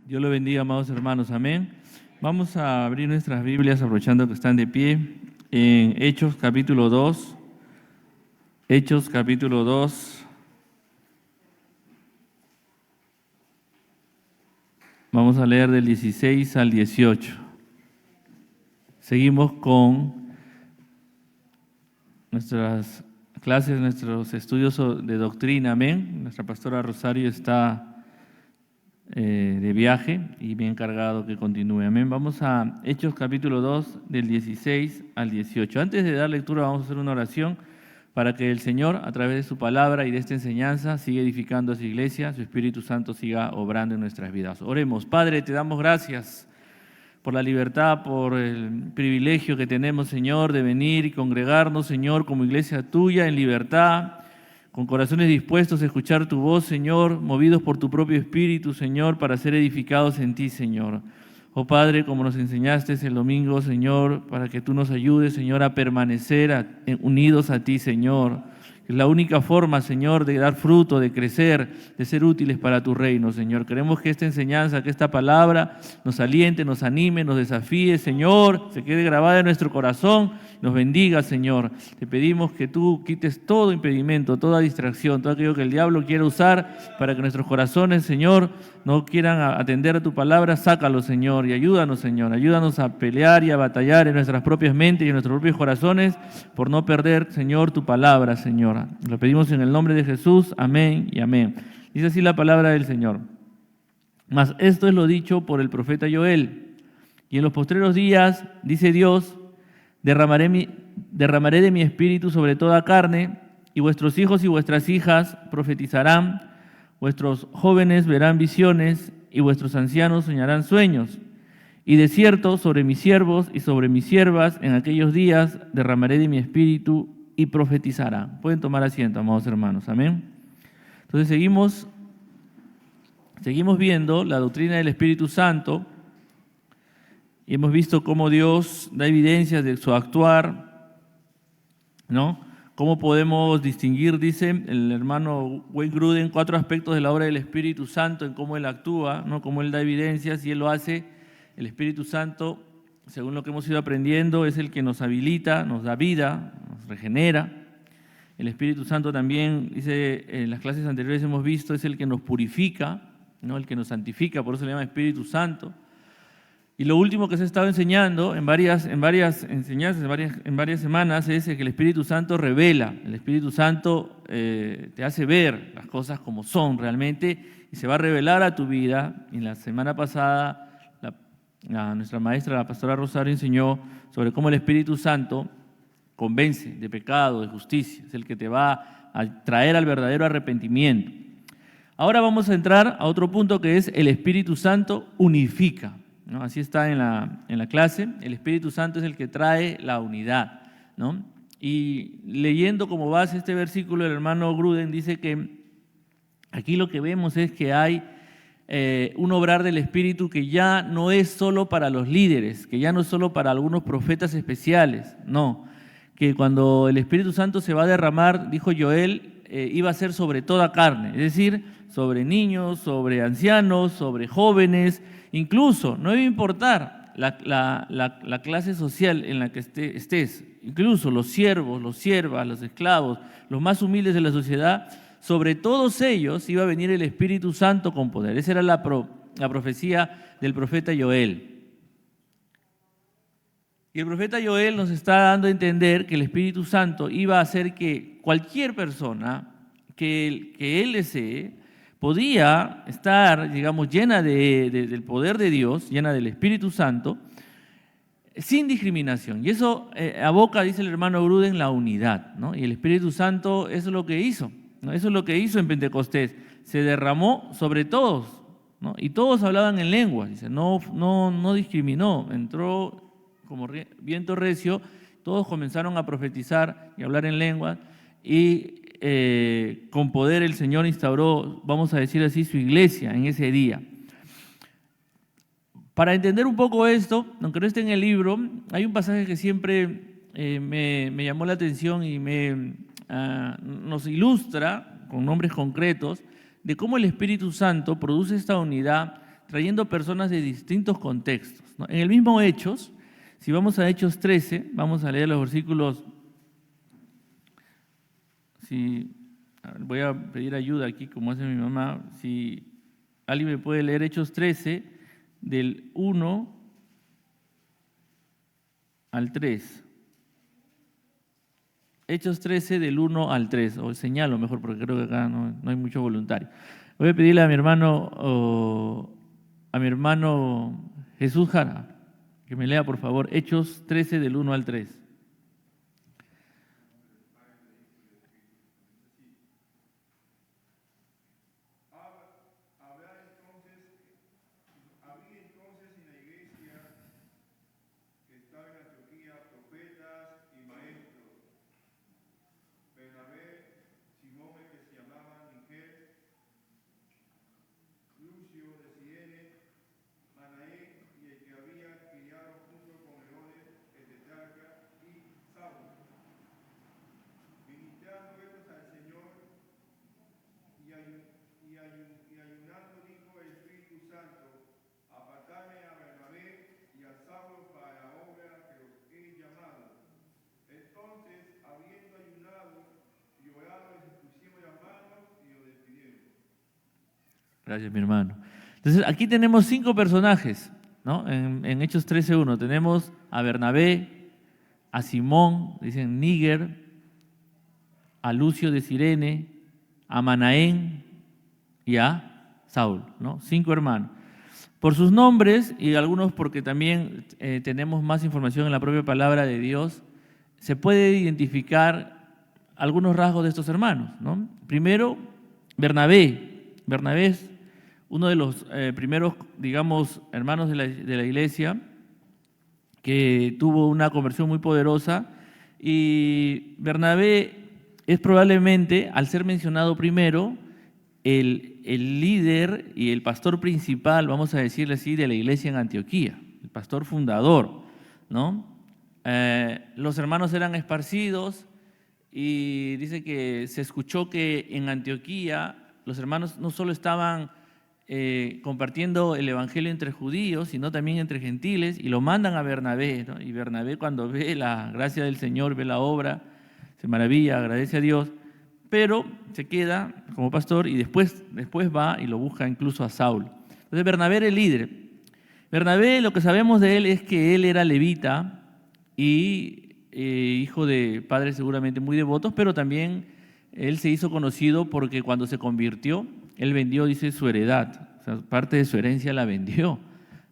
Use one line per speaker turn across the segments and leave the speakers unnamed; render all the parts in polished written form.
Dios lo bendiga, amados hermanos. Amén. Vamos a abrir nuestras Biblias, aprovechando que están de pie, en Hechos capítulo 2. Hechos capítulo 2. Vamos a leer del 16 al 18. Seguimos con nuestras clases, nuestros estudios de doctrina. Amén. Nuestra pastora Rosario está de viaje y me he encargado que continúe. Amén. Vamos a Hechos capítulo 2 del 16 al 18. Antes de dar lectura vamos a hacer una oración para que el Señor, a través de su palabra y de esta enseñanza, siga edificando a su iglesia, su Espíritu Santo siga obrando en nuestras vidas. Oremos. Padre, te damos gracias por la libertad, por el privilegio que tenemos, Señor, de venir y congregarnos, Señor, como iglesia tuya en libertad, con corazones dispuestos a escuchar tu voz, Señor, movidos por tu propio Espíritu, Señor, para ser edificados en ti, Señor. Oh Padre, como nos enseñaste el domingo, Señor, para que tú nos ayudes, Señor, a permanecer unidos a ti, Señor. Es la única forma, Señor, de dar fruto, de crecer, de ser útiles para tu reino, Señor. Queremos que esta enseñanza, que esta palabra nos aliente, nos anime, nos desafíe, Señor, se quede grabada en nuestro corazón, nos bendiga, Señor. Te pedimos que tú quites todo impedimento, toda distracción, todo aquello que el diablo quiera usar para que nuestros corazones, Señor, no quieran atender a tu palabra. Sácalo, Señor, y ayúdanos, Señor. Ayúdanos a pelear y a batallar en nuestras propias mentes y en nuestros propios corazones por no perder, Señor, tu palabra, Señor. Lo pedimos en el nombre de Jesús. Amén y amén. Dice así la palabra del Señor. Mas esto es lo dicho por el profeta Joel. Y en los postreros días, dice Dios, derramaré de mi espíritu sobre toda carne, y vuestros hijos y vuestras hijas profetizarán, vuestros jóvenes verán visiones, y vuestros ancianos soñarán sueños. Y de cierto, sobre mis siervos y sobre mis siervas, en aquellos días derramaré de mi espíritu y profetizarán. Pueden tomar asiento, amados hermanos. Amén. Entonces seguimos viendo la doctrina del Espíritu Santo y hemos visto cómo Dios da evidencias de su actuar, ¿no? Cómo podemos distinguir, dice el hermano Wayne Grudem, 4 aspectos de la obra del Espíritu Santo en cómo Él actúa, ¿no? Cómo Él da evidencias y Él lo hace. El Espíritu Santo, según lo que hemos ido aprendiendo, es el que nos habilita, nos da vida, nos regenera. El Espíritu Santo también, dice, en las clases anteriores hemos visto, es el que nos purifica, ¿no? El que nos santifica, por eso se le llama Espíritu Santo. Y lo último que se ha estado enseñando en varias enseñanzas, en varias semanas, es que el Espíritu Santo revela. El Espíritu Santo te hace ver las cosas como son realmente y se va a revelar a tu vida. Y la semana pasada nuestra maestra, la pastora Rosario, enseñó sobre cómo el Espíritu Santo convence de pecado, de justicia. Es el que te va a traer al verdadero arrepentimiento. Ahora vamos a entrar a otro punto que es el Espíritu Santo unifica, ¿no? Así está en la clase. El Espíritu Santo es el que trae la unidad, ¿no? Y leyendo como base este versículo, el hermano Grudem dice que aquí lo que vemos es que hay un obrar del Espíritu que ya no es solo para los líderes, que ya no es solo para algunos profetas especiales, no, que cuando el Espíritu Santo se va a derramar, dijo Joel, iba a ser sobre toda carne, es decir, sobre niños, sobre ancianos, sobre jóvenes, incluso, no debe importar la clase social en la que estés, incluso los siervos, los siervas, los esclavos, los más humildes de la sociedad. Sobre todos ellos iba a venir el Espíritu Santo con poder. Esa era la profecía del profeta Joel. Y el profeta Joel nos está dando a entender que el Espíritu Santo iba a hacer que cualquier persona que él desee podía estar, digamos, llena del poder de Dios, llena del Espíritu Santo, sin discriminación. Y eso aboca, dice el hermano Grudem, la unidad, ¿no? Y el Espíritu Santo eso es lo que hizo. ¿No? Eso es lo que hizo en Pentecostés, se derramó sobre todos, ¿no? Y todos hablaban en lenguas, dice, no discriminó, entró como viento recio, todos comenzaron a profetizar y hablar en lenguas y con poder el Señor instauró, vamos a decir así, su iglesia en ese día. Para entender un poco esto, aunque no esté en el libro, hay un pasaje que siempre me llamó la atención y nos ilustra con nombres concretos de cómo el Espíritu Santo produce esta unidad trayendo personas de distintos contextos, ¿no? En el mismo Hechos, si vamos a Hechos 13, vamos a leer los versículos. Voy a pedir ayuda aquí, como hace mi mamá. Si alguien me puede leer Hechos 13, del 1 al 3. Hechos 13, del 1 al 3. O señalo mejor, porque creo que acá no hay mucho voluntario. Voy a pedirle a mi hermano Jesús Jara que me lea, por favor, Hechos 13, del 1 al 3. Gracias, mi hermano. Entonces, aquí tenemos 5 personajes, ¿no? En Hechos 13:1 tenemos a Bernabé, a Simón, dicen Níger, a Lucio de Cirene, a Manaén y a Saúl, ¿no? 5 hermanos. Por sus nombres, y algunos porque también tenemos más información en la propia palabra de Dios, se puede identificar algunos rasgos de estos hermanos, ¿no? Primero, Bernabé. Bernabé es uno de los primeros, digamos, hermanos de la iglesia que tuvo una conversión muy poderosa, y Bernabé es probablemente, al ser mencionado primero, el líder y el pastor principal, vamos a decirle así, de la iglesia en Antioquía, el pastor fundador, ¿no? Los hermanos eran esparcidos y dice que se escuchó que en Antioquía los hermanos no solo estaban compartiendo el evangelio entre judíos, sino también entre gentiles, y lo mandan a Bernabé, ¿no? Y Bernabé, cuando ve la gracia del Señor, ve la obra, se maravilla, agradece a Dios, pero se queda como pastor y después va y lo busca incluso a Saulo. Entonces Bernabé era el líder. Bernabé, lo que sabemos de él es que él era levita y hijo de padres seguramente muy devotos, pero también él se hizo conocido porque cuando se convirtió, él vendió, dice, su heredad, o sea, parte de su herencia la vendió,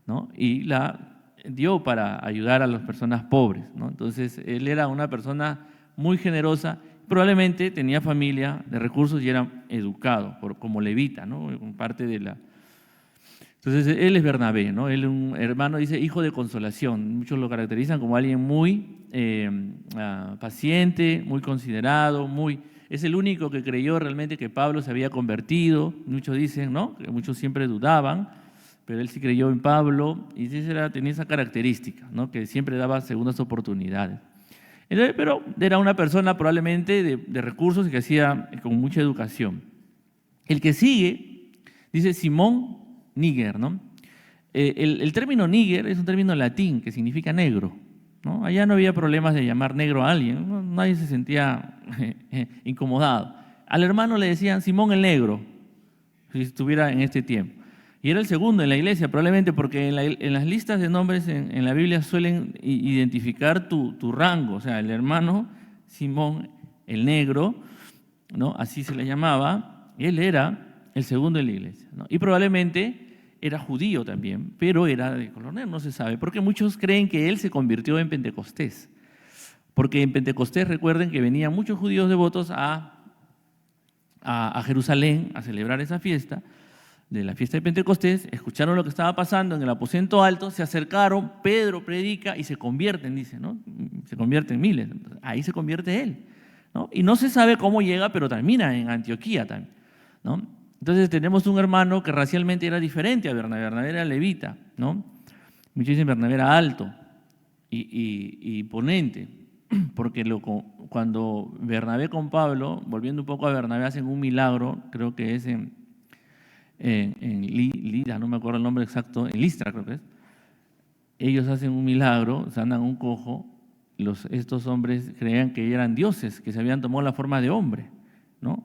¿no? Y la dio para ayudar a las personas pobres, ¿no? Entonces, él era una persona muy generosa, probablemente tenía familia de recursos y era educado como levita, ¿no? Parte de la... Entonces, él es Bernabé, ¿no? Él es un hermano, dice, hijo de consolación. Muchos lo caracterizan como alguien muy paciente, muy considerado, es el único que creyó realmente que Pablo se había convertido. Muchos dicen, ¿no? Que muchos siempre dudaban, pero él sí creyó en Pablo y tenía esa característica, ¿no? Que siempre daba segundas oportunidades. Pero era una persona probablemente de recursos y que hacía con mucha educación. El que sigue, dice Simón Níger, ¿no? El término Níger es un término latín que significa negro, ¿no? Allá no había problemas de llamar negro a alguien, ¿no? Nadie se sentía incomodado. Al hermano le decían Simón el Negro, si estuviera en este tiempo. Y era el segundo en la iglesia, probablemente porque en las listas de nombres en la Biblia suelen identificar tu rango, o sea, el hermano Simón el Negro, ¿no? Así se le llamaba, él era el segundo en la iglesia, ¿no? Y probablemente era judío también, pero era de color negro, no se sabe, porque muchos creen que él se convirtió en Pentecostés, porque en Pentecostés recuerden que venían muchos judíos devotos a Jerusalén a celebrar esa fiesta, de la fiesta de Pentecostés, escucharon lo que estaba pasando en el aposento alto, se acercaron, Pedro predica y se convierten, dice, ¿no? Se convierten miles, ahí se convierte él, ¿no? Y no se sabe cómo llega, pero termina en Antioquía también, ¿no? Entonces tenemos un hermano que racialmente era diferente a Bernabé. Bernabé era levita, ¿no? Muchos dicen Bernabé era alto y ponente, porque cuando Bernabé con Pablo, volviendo un poco a Bernabé, hacen un milagro, creo que es en Lida, no me acuerdo el nombre exacto, en Listra creo que es. Ellos hacen un milagro, sanan un cojo, estos hombres creían que eran dioses, que se habían tomado la forma de hombre, ¿no?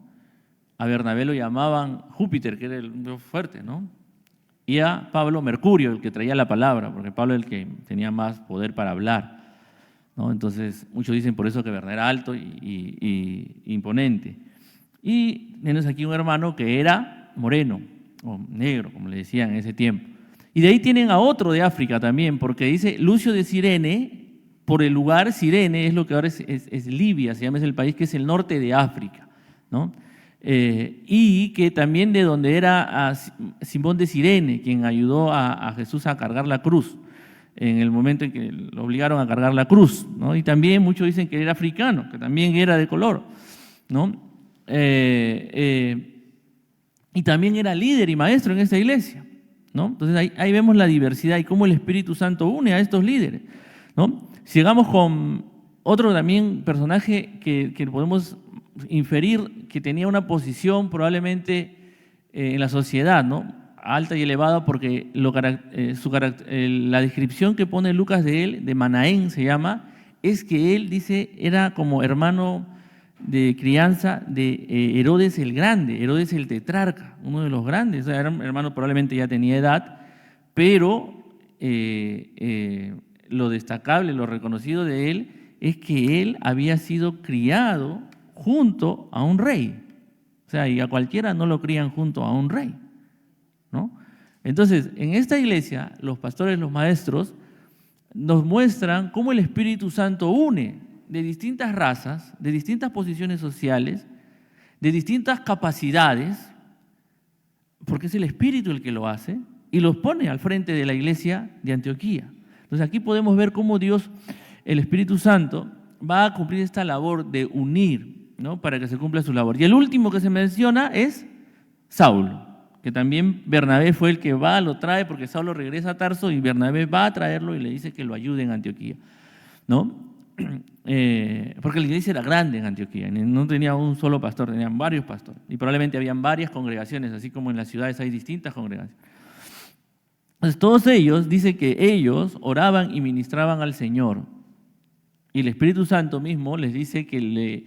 A Bernabé lo llamaban Júpiter, que era el dios fuerte, ¿no? Y a Pablo Mercurio, el que traía la palabra, porque Pablo era el que tenía más poder para hablar, ¿no? Entonces, muchos dicen por eso que Bernabé era alto y imponente. Y tienes aquí un hermano que era moreno, o negro, como le decían en ese tiempo. Y de ahí tienen a otro de África también, porque dice Lucio de Cirene, por el lugar, Cirene es lo que ahora es Libia, se llama, es el país que es el norte de África, ¿no? Y que también de donde era Simón de Cirene, quien ayudó a Jesús a cargar la cruz, en el momento en que lo obligaron a cargar la cruz, ¿no? Y también muchos dicen que era africano, que también era de color, ¿no? Y también era líder y maestro en esta iglesia, ¿no? Entonces ahí vemos la diversidad y cómo el Espíritu Santo une a estos líderes, ¿no? Sigamos con otro también personaje que podemos inferir que tenía una posición probablemente en la sociedad, ¿no? Alta y elevada, porque la descripción que pone Lucas de él, de Manaén se llama, es que él dice era como hermano de crianza de Herodes el Grande, Herodes el tetrarca, uno de los grandes. O sea, era un hermano, probablemente ya tenía edad, pero lo destacable, lo reconocido de él es que él había sido criado junto a un rey. O sea, y a cualquiera no lo crían junto a un rey, ¿no? Entonces, en esta iglesia, los pastores, los maestros, nos muestran cómo el Espíritu Santo une de distintas razas, de distintas posiciones sociales, de distintas capacidades, porque es el Espíritu el que lo hace, y los pone al frente de la iglesia de Antioquía. Entonces aquí podemos ver cómo Dios, el Espíritu Santo, va a cumplir esta labor de unir, ¿no? Para que se cumpla su labor. Y el último que se menciona es Saulo, que también Bernabé fue el que va, lo trae, porque Saulo regresa a Tarso y Bernabé va a traerlo y le dice que lo ayude en Antioquía, ¿no? Porque la iglesia era grande en Antioquía, no tenía un solo pastor, tenían varios pastores y probablemente habían varias congregaciones, así como en las ciudades hay distintas congregaciones. Entonces todos ellos, dice que ellos oraban y ministraban al Señor, y el Espíritu Santo mismo les dice que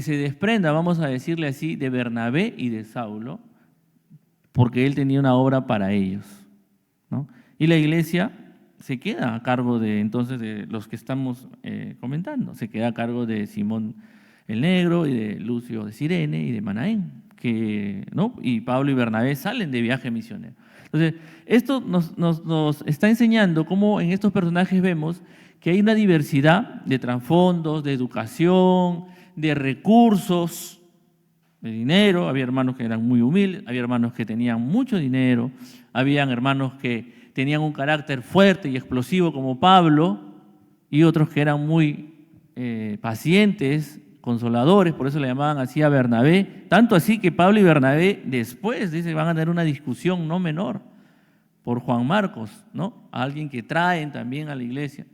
se desprenda, vamos a decirle así, de Bernabé y de Saulo, porque él tenía una obra para ellos, ¿no? Y la iglesia se queda a cargo de, entonces, de los que estamos comentando. Se queda a cargo de Simón el Negro y de Lucio de Cirene y de Manaén, ¿no? Y Pablo y Bernabé salen de viaje misionero. Entonces, esto nos está enseñando cómo en estos personajes vemos que hay una diversidad de trasfondos, de educación, de recursos, de dinero. Había hermanos que eran muy humildes, había hermanos que tenían mucho dinero, habían hermanos que tenían un carácter fuerte y explosivo como Pablo, y otros que eran muy pacientes, consoladores, por eso le llamaban así a Bernabé, tanto así que Pablo y Bernabé después, dice, van a tener una discusión no menor por Juan Marcos, ¿no? A alguien que traen también a la iglesia,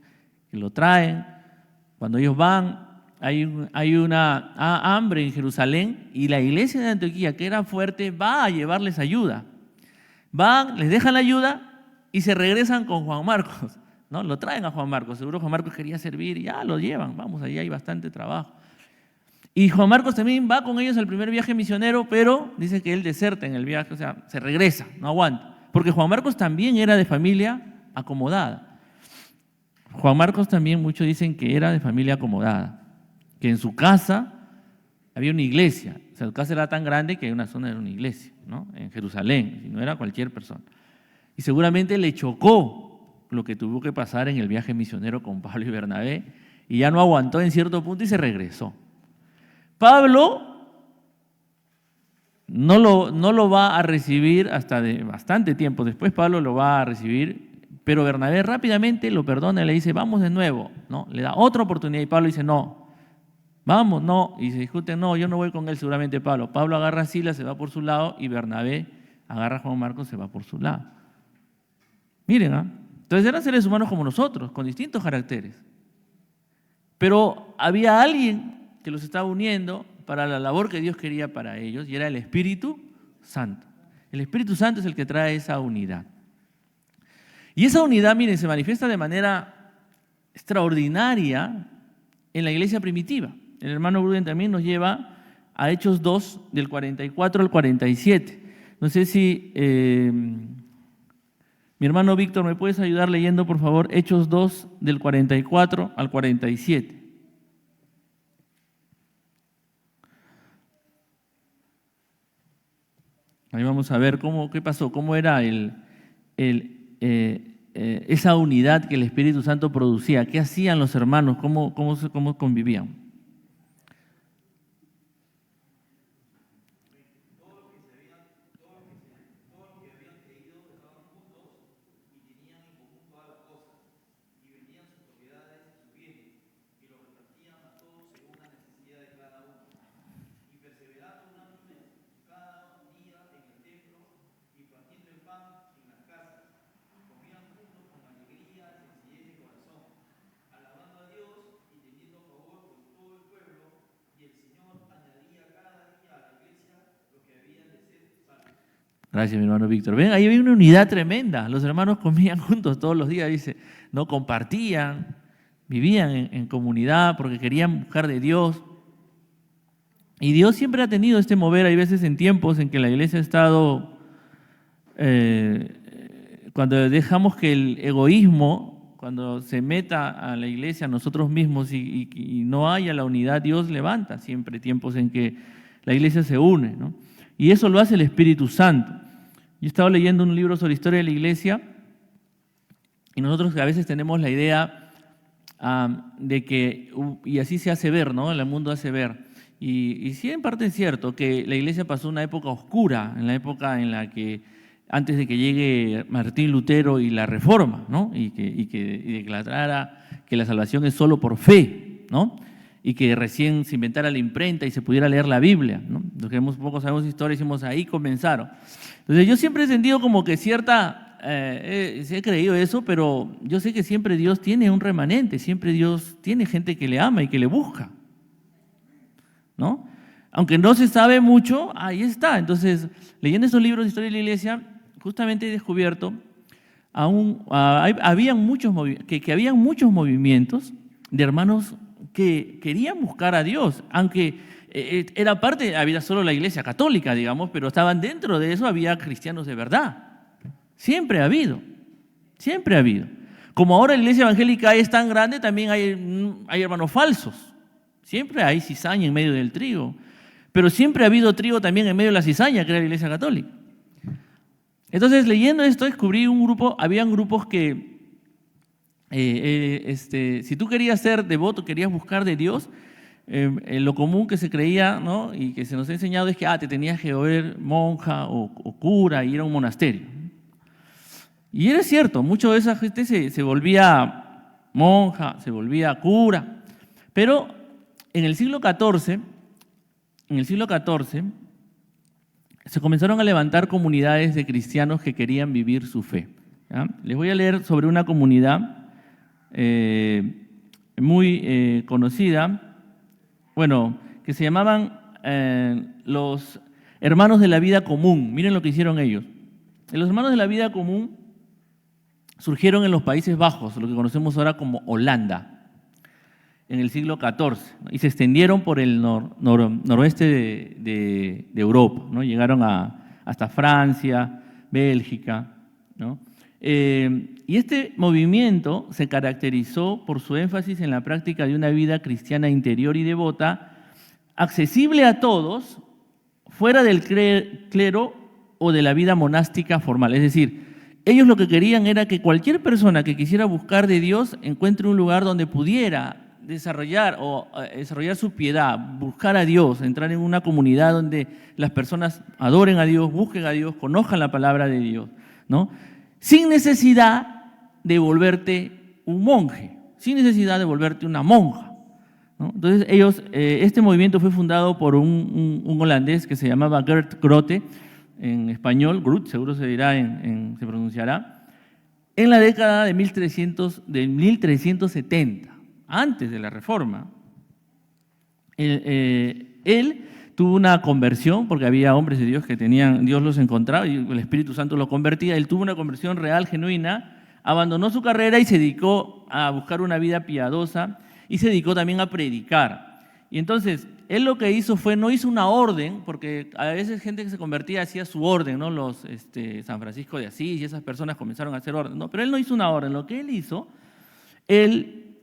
que lo traen, cuando ellos van, hay una hambre en Jerusalén y la iglesia de Antioquía, que era fuerte, va a llevarles ayuda. Van, les dejan la ayuda y se regresan con Juan Marcos, ¿no? Lo traen a Juan Marcos, seguro Juan Marcos quería servir y ya lo llevan, vamos, ahí hay bastante trabajo. Y Juan Marcos también va con ellos al primer viaje misionero, pero dice que él deserta en el viaje, o sea, se regresa, no aguanta. Porque Juan Marcos también era de familia acomodada. Juan Marcos también, muchos dicen que era de familia acomodada, que en su casa había una iglesia, o sea, su casa era tan grande que una zona era una iglesia, ¿no? En Jerusalén, y no era cualquier persona. Y seguramente le chocó lo que tuvo que pasar en el viaje misionero con Pablo y Bernabé, y ya no aguantó en cierto punto y se regresó. Pablo no lo va a recibir hasta de bastante tiempo después. Pablo lo va a recibir, pero Bernabé rápidamente lo perdona y le dice, vamos de nuevo, ¿no? Le da otra oportunidad y Pablo dice, no, vamos, no, y se discuten, no, yo no voy con él, seguramente Pablo. Pablo agarra a Silas, se va por su lado, y Bernabé agarra a Juan Marcos, se va por su lado. Miren, ¿ah? Entonces eran seres humanos como nosotros, con distintos caracteres. Pero había alguien que los estaba uniendo para la labor que Dios quería para ellos, y era el Espíritu Santo. El Espíritu Santo es el que trae esa unidad. Y esa unidad, miren, se manifiesta de manera extraordinaria en la iglesia primitiva. El hermano Gruden también nos lleva a Hechos 2, del 44 al 47. No sé si mi hermano Víctor, ¿me puedes ayudar leyendo, por favor, Hechos 2, del 44 al 47? Ahí vamos a ver qué pasó, cómo era esa unidad que el Espíritu Santo producía, qué hacían los hermanos, cómo convivían. Gracias, mi hermano Víctor. Ven, ahí había una unidad tremenda. Los hermanos comían juntos todos los días, dice, no compartían, vivían en comunidad porque querían buscar de Dios. Y Dios siempre ha tenido este mover. Hay veces en tiempos en que la iglesia ha estado, cuando dejamos que el egoísmo, cuando se meta a la iglesia, a nosotros mismos y no haya la unidad, Dios levanta siempre tiempos en que la iglesia se une, ¿no? Y eso lo hace el Espíritu Santo. Yo he estado leyendo un libro sobre historia de la iglesia y nosotros a veces tenemos la idea de que, y así se hace ver, ¿no? El mundo hace ver. Y sí, en parte es cierto que la iglesia pasó una época oscura, en la época en la que, antes de que llegue Martín Lutero y la Reforma, ¿no? Y que declarara que la salvación es solo por fe, ¿no? Y que recién se inventara la imprenta y se pudiera leer la Biblia, ¿no? Los que poco sabemos historia, decimos, ahí comenzaron. Entonces yo siempre he sentido como que sí he creído eso, pero yo sé que siempre Dios tiene un remanente, siempre Dios tiene gente que le ama y que le busca, ¿no? Aunque no se sabe mucho, ahí está. Entonces, leyendo estos libros de historia de la iglesia, justamente he descubierto habían muchos movimientos de hermanos que querían buscar a Dios, aunque era parte, había solo la iglesia católica, digamos, pero estaban dentro de eso, había cristianos de verdad. Siempre ha habido, siempre ha habido. Como ahora la iglesia evangélica es tan grande, también hay hermanos falsos. Siempre hay cizaña en medio del trigo, pero siempre ha habido trigo también en medio de la cizaña, que era la iglesia católica. Entonces, leyendo esto, descubrí habían grupos que si tú querías ser devoto, querías buscar de Dios, lo común que se creía, ¿no? Y que se nos ha enseñado es que te tenías que volver monja o cura y ir a un monasterio. Y era cierto, mucho de esa gente se volvía monja, se volvía cura, pero en el siglo XIV, se comenzaron a levantar comunidades de cristianos que querían vivir su fe, ¿ya? Les voy a leer sobre una comunidad muy conocida, que se llamaban los Hermanos de la Vida Común. Miren lo que hicieron ellos. Los Hermanos de la Vida Común surgieron en los Países Bajos, lo que conocemos ahora como Holanda, en el siglo XIV, ¿no? Y se extendieron por el noroeste de Europa, ¿no? Llegaron hasta Francia, Bélgica, ¿no? Y este movimiento se caracterizó por su énfasis en la práctica de una vida cristiana interior y devota, accesible a todos, fuera del clero o de la vida monástica formal. Es decir, ellos lo que querían era que cualquier persona que quisiera buscar de Dios encuentre un lugar donde pudiera desarrollar su piedad, buscar a Dios, entrar en una comunidad donde las personas adoren a Dios, busquen a Dios, conozcan la palabra de Dios, ¿no? Sin necesidad de volverte un monje, sin necesidad de volverte una monja, ¿no? Entonces este movimiento fue fundado por un holandés que se llamaba Geert Grote, en español, Groot, seguro se dirá, se pronunciará, en la década de 1370, antes de la Reforma. Él tuvo una conversión, porque había hombres de Dios que tenían, Dios los encontraba y el Espíritu Santo los convertía. Él tuvo una conversión real, genuina, abandonó su carrera y se dedicó a buscar una vida piadosa y se dedicó también a predicar. Y entonces, él lo que hizo fue, no hizo una orden, porque a veces gente que se convertía hacía su orden, ¿no? Los San Francisco de Asís y esas personas comenzaron a hacer orden, ¿no? Pero él no hizo una orden. Lo que él hizo, él,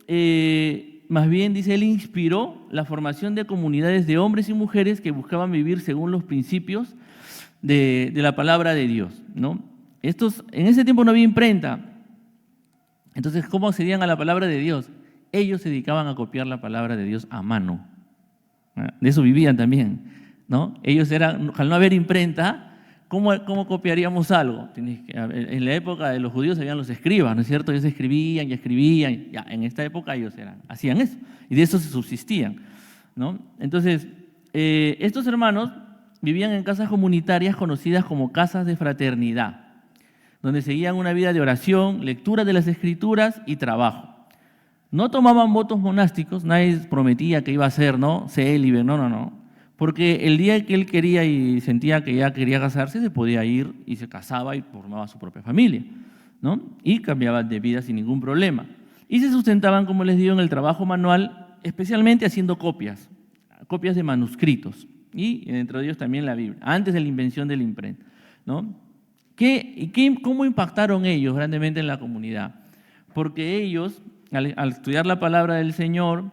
más bien dice, él inspiró la formación de comunidades de hombres y mujeres que buscaban vivir según los principios de la palabra de Dios, ¿no? En ese tiempo no había imprenta. Entonces, ¿cómo accedían a la palabra de Dios? Ellos se dedicaban a copiar la palabra de Dios a mano. De eso vivían también, ¿no? Ellos eran, al no haber imprenta, ¿cómo copiaríamos algo? En la época de los judíos habían los escribas, ¿no es cierto? Ellos escribían y escribían. Ya, en esta época ellos hacían eso, y de eso se subsistían, ¿no? Entonces, estos hermanos vivían en casas comunitarias conocidas como casas de fraternidad, donde seguían una vida de oración, lectura de las Escrituras y trabajo. No tomaban votos monásticos, nadie prometía que iba a ser, ¿no?, célibe, no. Porque el día que él quería y sentía que ya quería casarse, se podía ir y se casaba y formaba su propia familia, ¿no? Y cambiaba de vida sin ningún problema. Y se sustentaban, como les digo, en el trabajo manual, especialmente haciendo copias de manuscritos. Y dentro de ellos también la Biblia, antes de la invención de la imprenta, ¿no? ¿Cómo impactaron ellos grandemente en la comunidad? Porque ellos, al estudiar la palabra del Señor,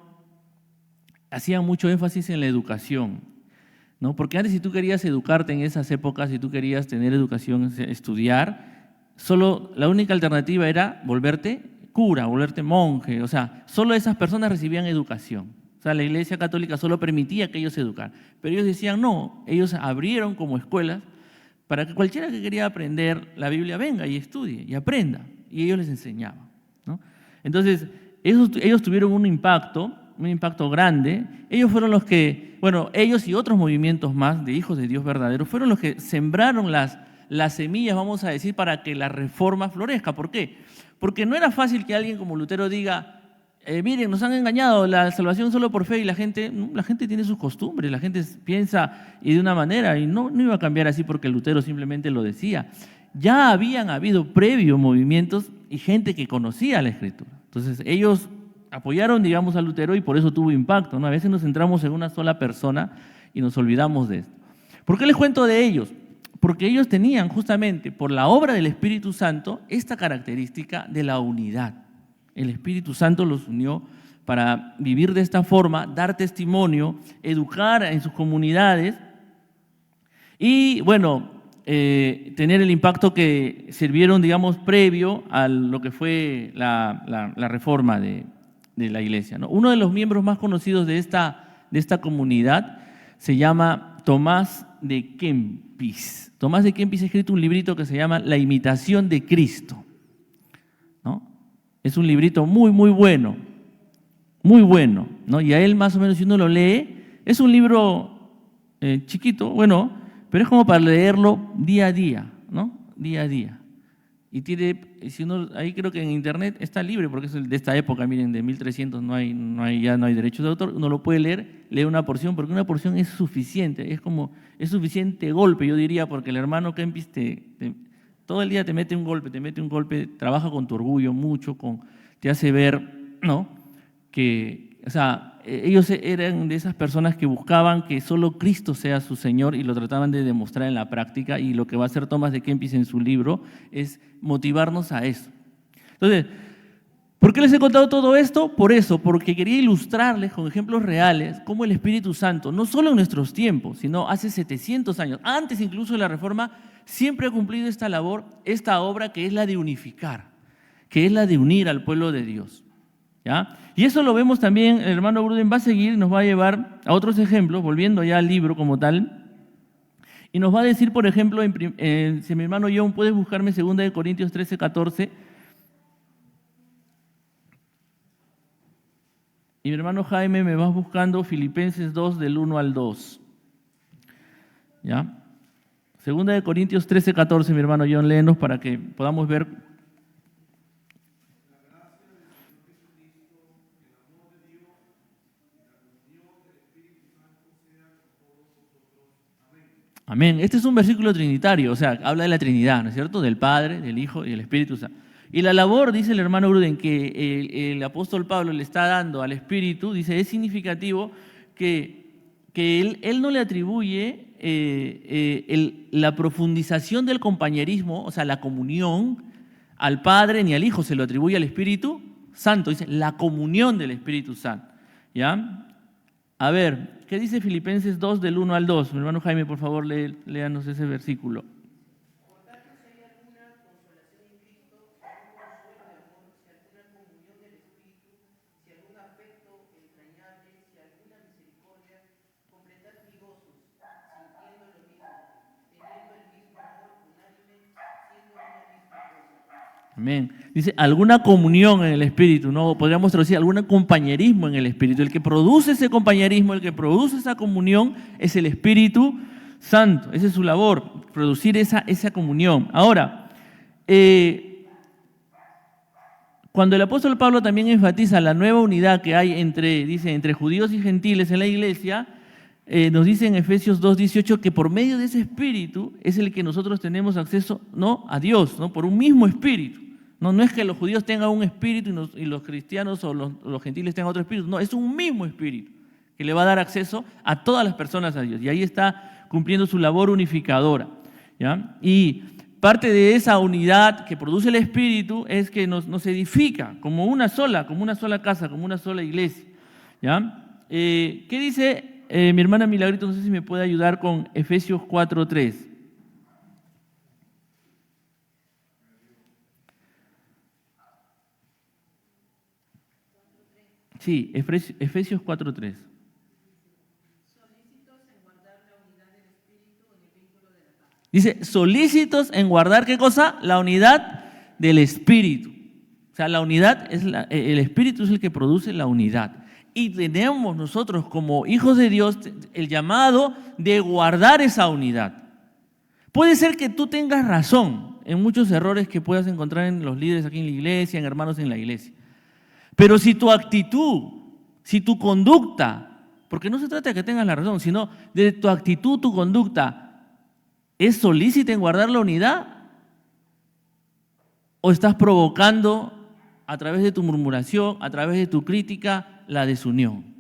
hacían mucho énfasis en la educación, ¿no? Porque antes, si tú querías educarte en esas épocas, si tú querías tener educación, estudiar, solo la única alternativa era volverte cura, volverte monje. O sea, solo esas personas recibían educación. O sea, la Iglesia Católica solo permitía que ellos se educaran. Pero ellos decían no, ellos abrieron como escuelas para que cualquiera que quería aprender la Biblia venga y estudie y aprenda. Y ellos les enseñaban, ¿no? Entonces, ellos tuvieron un impacto grande. Ellos fueron los que, ellos y otros movimientos más de hijos de Dios verdaderos, fueron los que sembraron las semillas, vamos a decir, para que la reforma florezca. ¿Por qué? Porque no era fácil que alguien como Lutero diga, miren, nos han engañado, la salvación solo por fe, y la gente tiene sus costumbres, la gente piensa y de una manera, y no iba a cambiar así porque Lutero simplemente lo decía. Ya habían habido previos movimientos y gente que conocía la Escritura. Entonces ellos apoyaron, digamos, a Lutero y por eso tuvo impacto, ¿no? A veces nos centramos en una sola persona y nos olvidamos de esto. ¿Por qué les cuento de ellos? Porque ellos tenían justamente, por la obra del Espíritu Santo, esta característica de la unidad. El Espíritu Santo los unió para vivir de esta forma, dar testimonio, educar en sus comunidades y, tener el impacto que sirvieron, digamos, previo a lo que fue la reforma de la Iglesia, ¿no? Uno de los miembros más conocidos de esta comunidad se llama Tomás de Kempis. Tomás de Kempis ha escrito un librito que se llama La imitación de Cristo, ¿no? Es un librito muy bueno, ¿no? Y a él más o menos, si uno lo lee, es un libro chiquito, pero es como para leerlo día a día, ¿no? Día a día. Y ahí creo que en internet está libre, porque es de esta época, miren, de 1300, ya no hay derechos de autor, uno lo puede leer, lee una porción, porque una porción es suficiente, es suficiente golpe, yo diría, porque el hermano Kempis todo el día te mete un golpe, trabaja con tu orgullo mucho, te hace ver, ¿no?, que, o sea, ellos eran de esas personas que buscaban que solo Cristo sea su Señor y lo trataban de demostrar en la práctica, y lo que va a hacer Tomás de Kempis en su libro es motivarnos a eso. Entonces, ¿por qué les he contado todo esto? Por eso, porque quería ilustrarles con ejemplos reales cómo el Espíritu Santo, no solo en nuestros tiempos, sino hace 700 años, antes incluso de la Reforma, siempre ha cumplido esta labor, esta obra que es la de unificar, que es la de unir al pueblo de Dios, ¿ya? Y eso lo vemos también, el hermano Gruden va a seguir y nos va a llevar a otros ejemplos, volviendo ya al libro como tal, y nos va a decir, por ejemplo, si mi hermano John puedes buscarme 2 Corintios 13, 14, y mi hermano Jaime me vas buscando Filipenses 2 del 1 al 2, ¿ya? 2 Corintios 13, 14, mi hermano John, léenos para que podamos ver. Amén. Este es un versículo trinitario, o sea, habla de la Trinidad, ¿no es cierto? Del Padre, del Hijo y del Espíritu Santo. Y la labor, dice el hermano Gruden, que el apóstol Pablo le está dando al Espíritu, dice, es significativo que él no le atribuye la profundización del compañerismo, o sea, la comunión, al Padre ni al Hijo, se lo atribuye al Espíritu Santo. Dice, la comunión del Espíritu Santo. ¿Ya? A ver, ¿qué dice Filipenses 2 del 1 al 2? Mi hermano Jaime, por favor, léanos ese versículo. Amén. Dice, alguna comunión en el Espíritu, ¿no? Podríamos traducir algún compañerismo en el Espíritu. El que produce ese compañerismo, el que produce esa comunión, es el Espíritu Santo. Esa es su labor, producir esa comunión. Ahora, cuando el apóstol Pablo también enfatiza la nueva unidad que hay entre judíos y gentiles en la iglesia, nos dice en Efesios 2:18 que por medio de ese Espíritu es el que nosotros tenemos acceso, ¿no?, a Dios, ¿no?, por un mismo Espíritu. No es que los judíos tengan un espíritu y los cristianos o los gentiles tengan otro espíritu. No, es un mismo espíritu que le va a dar acceso a todas las personas a Dios. Y ahí está cumpliendo su labor unificadora, ¿ya? Y parte de esa unidad que produce el espíritu es que nos edifica como una sola casa, como una sola iglesia, ¿ya? ¿Qué dice mi hermana Milagrito? No sé si me puede ayudar con Efesios 4:3. Sí, Efesios 4:3. Dice, solícitos en guardar, ¿qué cosa? La unidad del Espíritu. O sea, la unidad el Espíritu es el que produce la unidad. Y tenemos nosotros como hijos de Dios el llamado de guardar esa unidad. Puede ser que tú tengas razón en muchos errores que puedas encontrar en los líderes aquí en la iglesia, en hermanos en la iglesia. Pero si tu actitud, si tu conducta, porque no se trata de que tengas la razón, sino de tu actitud, tu conducta, ¿es solícita en guardar la unidad? ¿O estás provocando a través de tu murmuración, a través de tu crítica, la desunión?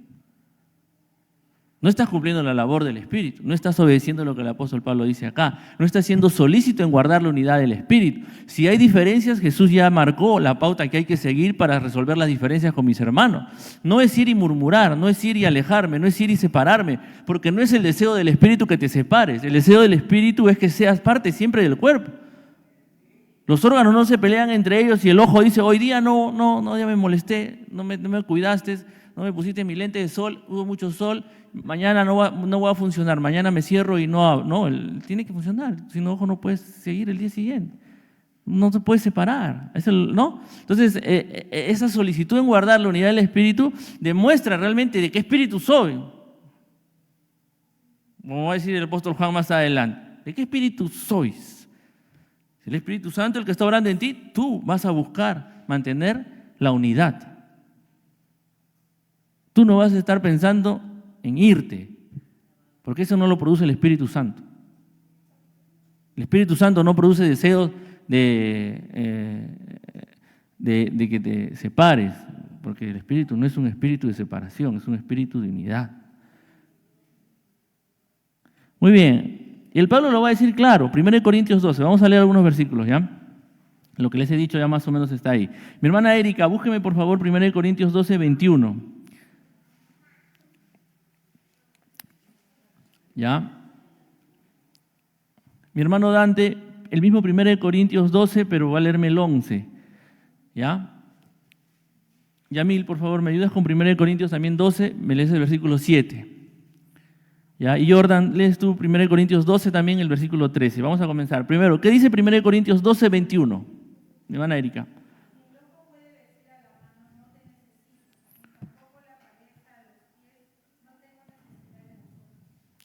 No estás cumpliendo la labor del Espíritu, no estás obedeciendo lo que el apóstol Pablo dice acá, no estás siendo solícito en guardar la unidad del Espíritu. Si hay diferencias, Jesús ya marcó la pauta que hay que seguir para resolver las diferencias con mis hermanos. No es ir y murmurar, no es ir y alejarme, no es ir y separarme, porque no es el deseo del Espíritu que te separes, el deseo del Espíritu es que seas parte siempre del cuerpo. Los órganos no se pelean entre ellos y el ojo dice, hoy día no, ya me molesté, no me cuidaste, no me pusiste mi lente de sol, hubo mucho sol, mañana no va a funcionar, mañana me cierro y no, tiene que funcionar, si no, ojo, no puedes seguir el día siguiente, no se puede separar, ¿no? Entonces, esa solicitud en guardar la unidad del Espíritu demuestra realmente de qué espíritu soy, como va a decir el apóstol Juan más adelante, ¿de qué espíritu sois? Si el Espíritu Santo el que está obrando en ti, tú vas a buscar mantener la unidad. Tú no vas a estar pensando en irte, porque eso no lo produce el Espíritu Santo. El Espíritu Santo no produce deseos de que te separes, porque el Espíritu no es un espíritu de separación, es un espíritu de unidad. Muy bien, y el Pablo lo va a decir claro, 1 Corintios 12, vamos a leer algunos versículos, ¿ya? Lo que les he dicho ya más o menos está ahí. Mi hermana Erika, búsqueme por favor 1 Corintios 12, 21. ¿Ya? Mi hermano Dante, el mismo 1 Corintios 12, pero va a leerme el 11. ¿Ya? Yamil, por favor, ¿me ayudas con 1 Corintios también 12? Me lees el versículo 7. ¿Ya? Y Jordan, lees tú 1 Corintios 12 también el versículo 13. Vamos a comenzar. Primero, ¿qué dice 1 Corintios 12, 21? Mi hermana Erika.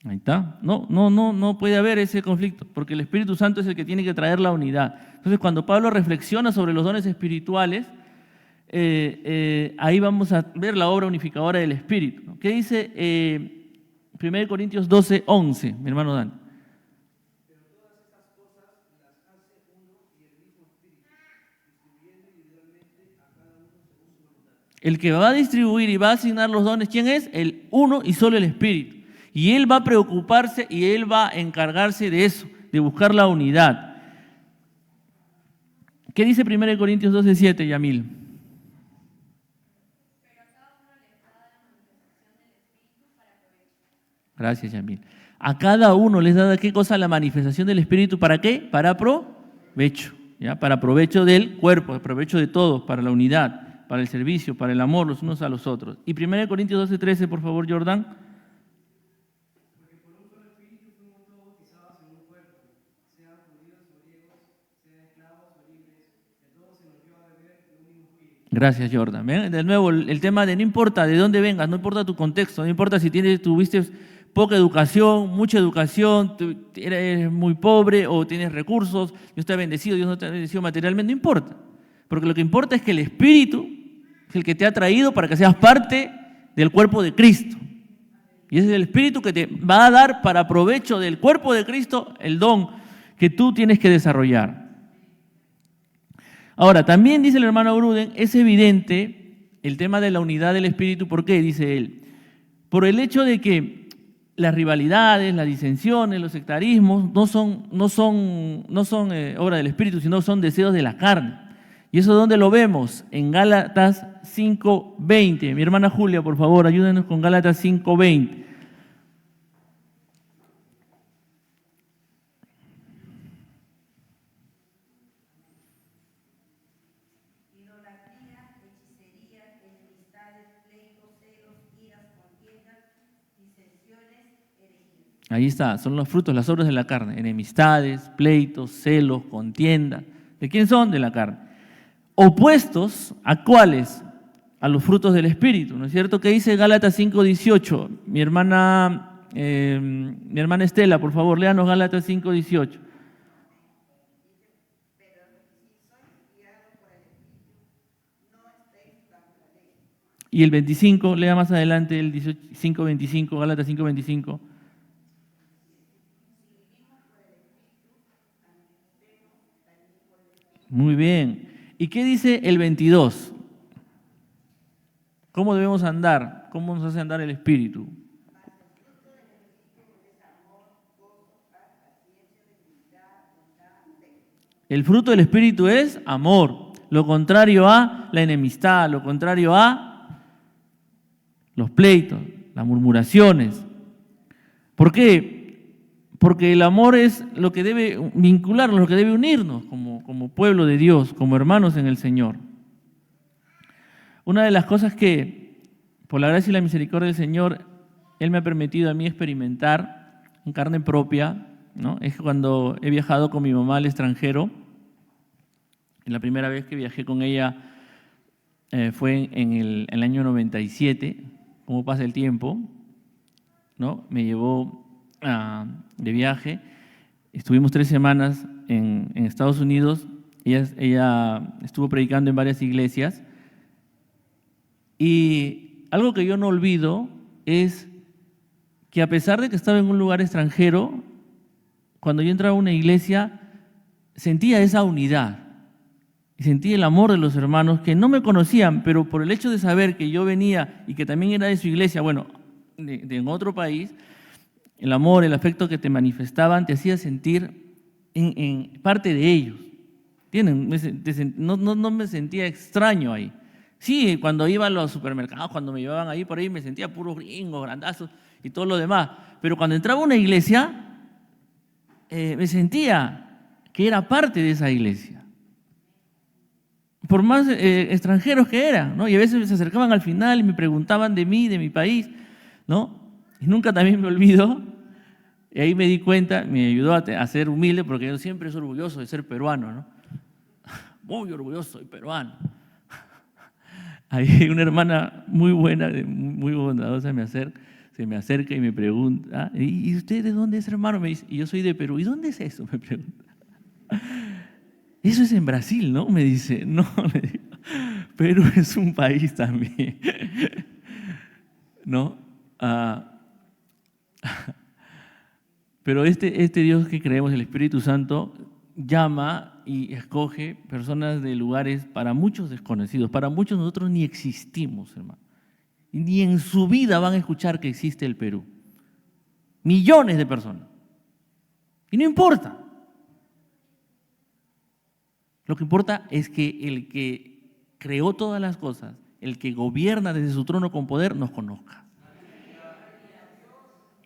Ahí está. No puede haber ese conflicto, porque el Espíritu Santo es el que tiene que traer la unidad. Entonces, cuando Pablo reflexiona sobre los dones espirituales, ahí vamos a ver la obra unificadora del Espíritu. ¿Qué dice 1 Corintios 12, 11, mi hermano Dan? El que va a distribuir y va a asignar los dones, ¿quién es? El uno y solo el Espíritu. Y Él va a preocuparse y Él va a encargarse de eso, de buscar la unidad. ¿Qué dice 1 Corintios 12:7, Yamil? Gracias, Yamil. A cada uno les da ¿qué cosa? La manifestación del Espíritu. ¿Para qué? Para provecho, ¿ya? Para provecho del cuerpo, para provecho de todos, para la unidad, para el servicio, para el amor los unos a los otros. Y 1 Corintios 12:13, por favor, Jordan. Gracias, Jordan. ¿Ven? De nuevo, el tema de no importa de dónde vengas, no importa tu contexto, no importa si tuviste poca educación, mucha educación, eres muy pobre o tienes recursos, Dios te ha bendecido, Dios no te ha bendecido materialmente, no importa. Porque lo que importa es que el Espíritu es el que te ha traído para que seas parte del cuerpo de Cristo. Y ese es el Espíritu que te va a dar para provecho del cuerpo de Cristo el don que tú tienes que desarrollar. Ahora, también dice el hermano Gruden, es evidente el tema de la unidad del Espíritu. ¿Por qué? Dice él. Por el hecho de que las rivalidades, las disensiones, los sectarismos no son obra del Espíritu, sino son deseos de la carne. ¿Y eso dónde lo vemos? En Gálatas 5:20. Mi hermana Julia, por favor, ayúdenos con Gálatas 5:20. Ahí está, son los frutos, las obras de la carne, enemistades, pleitos, celos, contienda. ¿De quién son? De la carne. Opuestos a cuáles? A los frutos del Espíritu, ¿no es cierto? ¿Qué dice Gálatas 5:18? Mi hermana Estela, por favor, léanos Gálatas 5:18. Y el 25, lea más adelante el 5:25, Gálatas 5:25. Muy bien. ¿Y qué dice el 22? ¿Cómo debemos andar? ¿Cómo nos hace andar el Espíritu? El fruto del Espíritu es amor, lo contrario a la enemistad, lo contrario a los pleitos, las murmuraciones. ¿Por qué? Porque el amor es lo que debe vincularnos, lo que debe unirnos como pueblo de Dios, como hermanos en el Señor. Una de las cosas que, por la gracia y la misericordia del Señor, Él me ha permitido a mí experimentar en carne propia, ¿no? Es que cuando he viajado con mi mamá al extranjero, la primera vez que viajé con ella fue en el año 97, como pasa el tiempo, ¿no? Me llevó de viaje, estuvimos 3 semanas en Estados Unidos, ella estuvo predicando en varias iglesias, y algo que yo no olvido es que a pesar de que estaba en un lugar extranjero, cuando yo entraba a una iglesia, sentía esa unidad, y sentía el amor de los hermanos que no me conocían, pero por el hecho de saber que yo venía y que también era de su iglesia, bueno, en otro país, el amor, el afecto que te manifestaban te hacía sentir en parte de ellos. No me sentía extraño ahí. Sí, cuando iba a los supermercados, cuando me llevaban ahí por ahí, me sentía puros gringos, grandazos y todo lo demás. Pero cuando entraba a una iglesia, me sentía que era parte de esa iglesia. Por más extranjeros que eran, ¿no? Y a veces se acercaban al final y me preguntaban de mí, de mi país, ¿no? Y nunca también me olvido, y ahí me di cuenta, me ayudó a ser humilde, porque yo siempre soy orgulloso de ser peruano, ¿no? Muy orgulloso, soy peruano. Ahí una hermana muy buena, muy bondadosa se me acerca y me pregunta, ¿y usted de dónde es, hermano? Me dice, y yo soy de Perú. ¿Y dónde es eso? Me pregunta. Eso es en Brasil, ¿no? Me dice, no, le digo, Perú es un país también, ¿no? Pero este Dios que creemos, el Espíritu Santo, llama y escoge personas de lugares para muchos desconocidos. Para muchos nosotros ni existimos, hermano. Ni en su vida van a escuchar que existe el Perú. Millones de personas. Y no importa. Lo que importa es que el que creó todas las cosas, el que gobierna desde su trono con poder, nos conozca.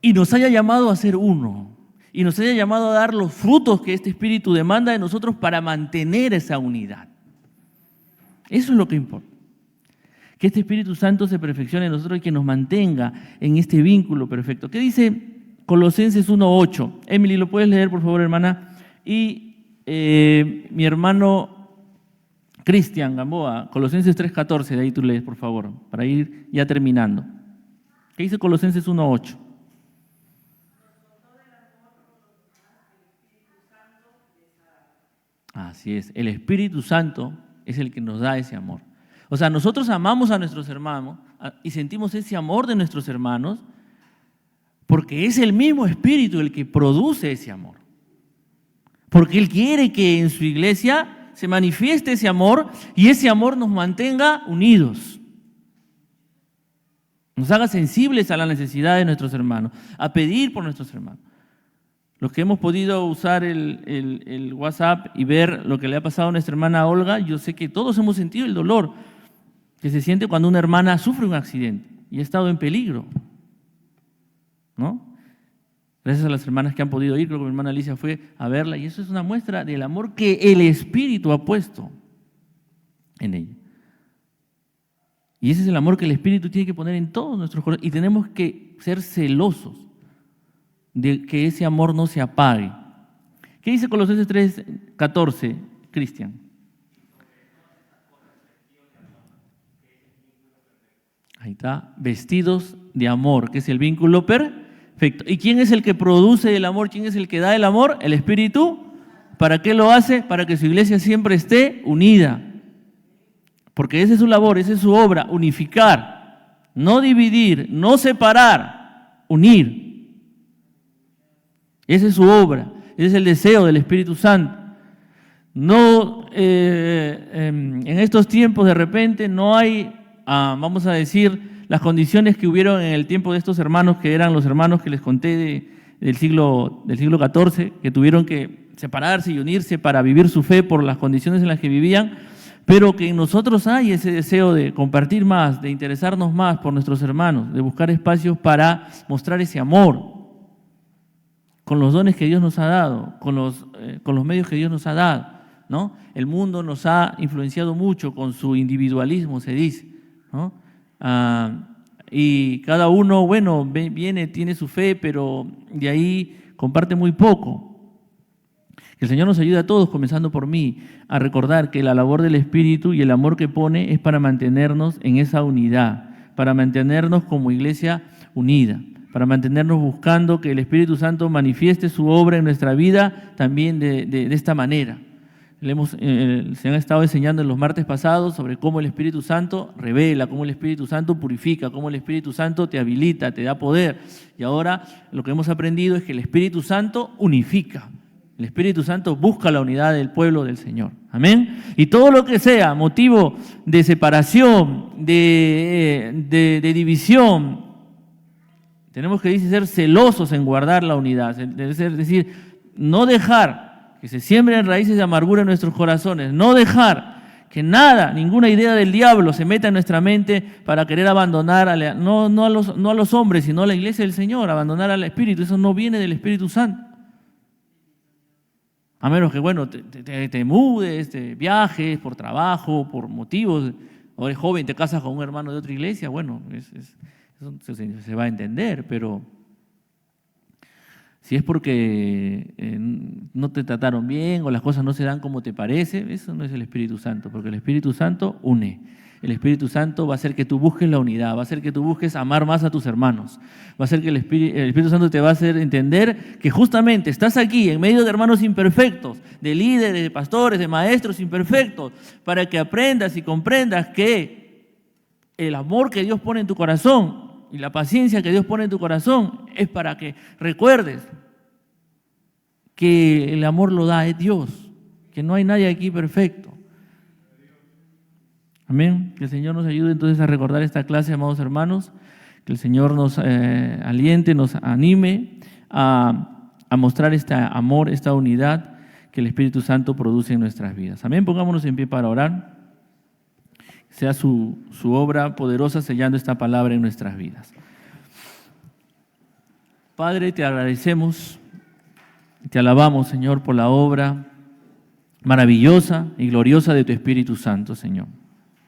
Y nos haya llamado a ser uno. Y nos haya llamado a dar los frutos que este Espíritu demanda de nosotros para mantener esa unidad. Eso es lo que importa. Que este Espíritu Santo se perfeccione en nosotros y que nos mantenga en este vínculo perfecto. ¿Qué dice Colosenses 1:8? Emily, ¿lo puedes leer, por favor, hermana? Y mi hermano Cristian Gamboa, Colosenses 3:14, de ahí tú lees, por favor, para ir ya terminando. ¿Qué dice Colosenses 1:8? Así es, el Espíritu Santo es el que nos da ese amor. O sea, nosotros amamos a nuestros hermanos y sentimos ese amor de nuestros hermanos porque es el mismo Espíritu el que produce ese amor. Porque Él quiere que en su iglesia se manifieste ese amor y ese amor nos mantenga unidos. Nos haga sensibles a la necesidad de nuestros hermanos, a pedir por nuestros hermanos. Los que hemos podido usar el WhatsApp y ver lo que le ha pasado a nuestra hermana Olga, yo sé que todos hemos sentido el dolor que se siente cuando una hermana sufre un accidente y ha estado en peligro, ¿no? Gracias a las hermanas que han podido ir, creo que mi hermana Alicia fue a verla, y eso es una muestra del amor que el Espíritu ha puesto en ella. Y ese es el amor que el Espíritu tiene que poner en todos nuestros corazones, y tenemos que ser celosos de que ese amor no se apague. ¿Qué dice Colosenses 3:14, Cristian? Ahí está, vestidos de amor, que es el vínculo perfecto. ¿Y quién es el que produce el amor? ¿Quién es el que da el amor? El Espíritu. ¿Para qué lo hace? Para que su iglesia siempre esté unida. Porque esa es su labor, esa es su obra, unificar, no dividir, no separar, unir. Esa es su obra, ese es el deseo del Espíritu Santo. No, en estos tiempos de repente no hay, vamos a decir, las condiciones que hubieron en el tiempo de estos hermanos, que eran los hermanos que les conté del siglo XIV, que tuvieron que separarse y unirse para vivir su fe por las condiciones en las que vivían, pero que en nosotros hay ese deseo de compartir más, de interesarnos más por nuestros hermanos, de buscar espacios para mostrar ese amor con los dones que Dios nos ha dado, con los medios que Dios nos ha dado, ¿no? El mundo nos ha influenciado mucho con su individualismo, se dice, ¿no? Y cada uno, bueno, viene, tiene su fe, pero de ahí comparte muy poco. Que el Señor nos ayude a todos, comenzando por mí, a recordar que la labor del Espíritu y el amor que pone es para mantenernos en esa unidad, para mantenernos como iglesia unida, para mantenernos buscando que el Espíritu Santo manifieste su obra en nuestra vida también de esta manera. Se han estado enseñando en los martes pasados sobre cómo el Espíritu Santo revela, cómo el Espíritu Santo purifica, cómo el Espíritu Santo te habilita, te da poder. Y ahora lo que hemos aprendido es que el Espíritu Santo unifica. El Espíritu Santo busca la unidad del pueblo del Señor. Amén. Y todo lo que sea motivo de separación, de división, tenemos que ser celosos en guardar la unidad. Es decir, no dejar que se siembren raíces de amargura en nuestros corazones, no dejar que nada, ninguna idea del diablo se meta en nuestra mente para querer abandonar, no a los hombres, sino a la iglesia del Señor, abandonar al Espíritu. Eso no viene del Espíritu Santo. A menos que, bueno, te mudes, te viajes por trabajo, por motivos, o eres joven, te casas con un hermano de otra iglesia, bueno, eso se va a entender, pero si es porque no te trataron bien o las cosas no se dan como te parece, eso no es el Espíritu Santo, porque el Espíritu Santo une. El Espíritu Santo va a hacer que tú busques la unidad, va a hacer que tú busques amar más a tus hermanos, va a hacer que el Espíritu Santo te va a hacer entender que justamente estás aquí en medio de hermanos imperfectos, de líderes, de pastores, de maestros imperfectos, para que aprendas y comprendas que el amor que Dios pone en tu corazón y la paciencia que Dios pone en tu corazón es para que recuerdes que el amor lo da es Dios, que no hay nadie aquí perfecto. Amén. Que el Señor nos ayude entonces a recordar esta clase, amados hermanos, que el Señor nos aliente, nos anime a mostrar este amor, esta unidad que el Espíritu Santo produce en nuestras vidas. Amén. Pongámonos en pie para orar. Sea su obra poderosa sellando esta palabra en nuestras vidas. Padre, te agradecemos, te alabamos, Señor, por la obra maravillosa y gloriosa de tu Espíritu Santo, Señor.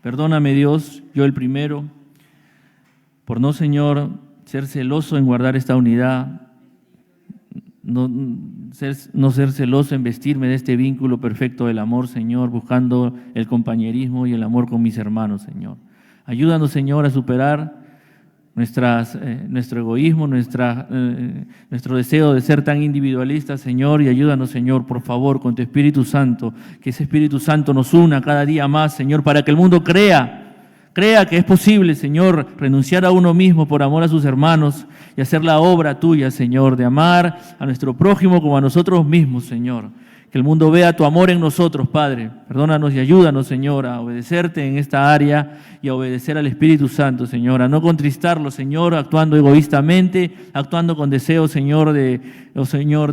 Perdóname, Dios, yo el primero, por no, Señor, ser celoso en guardar esta unidad, no ser celoso en vestirme de este vínculo perfecto del amor, Señor, buscando el compañerismo y el amor con mis hermanos, Señor. Ayúdanos, Señor, a superar nuestro egoísmo, nuestro deseo de ser tan individualistas, Señor, y ayúdanos, Señor, por favor, con tu Espíritu Santo, que ese Espíritu Santo nos una cada día más, Señor, para que el mundo crea que es posible, Señor, renunciar a uno mismo por amor a sus hermanos y hacer la obra tuya, Señor, de amar a nuestro prójimo como a nosotros mismos, Señor. Que el mundo vea tu amor en nosotros, Padre. Perdónanos y ayúdanos, Señor, a obedecerte en esta área y a obedecer al Espíritu Santo, Señor, a no contristarlo, Señor, actuando egoístamente, actuando con deseos, Señor, de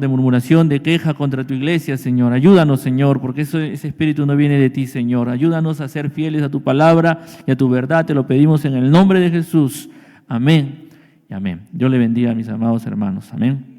murmuración, de queja contra tu iglesia, Señor. Ayúdanos, Señor, porque ese Espíritu no viene de ti, Señor. Ayúdanos a ser fieles a tu palabra y a tu verdad. Te lo pedimos en el nombre de Jesús. Amén y amén. Dios le bendiga a mis amados hermanos. Amén.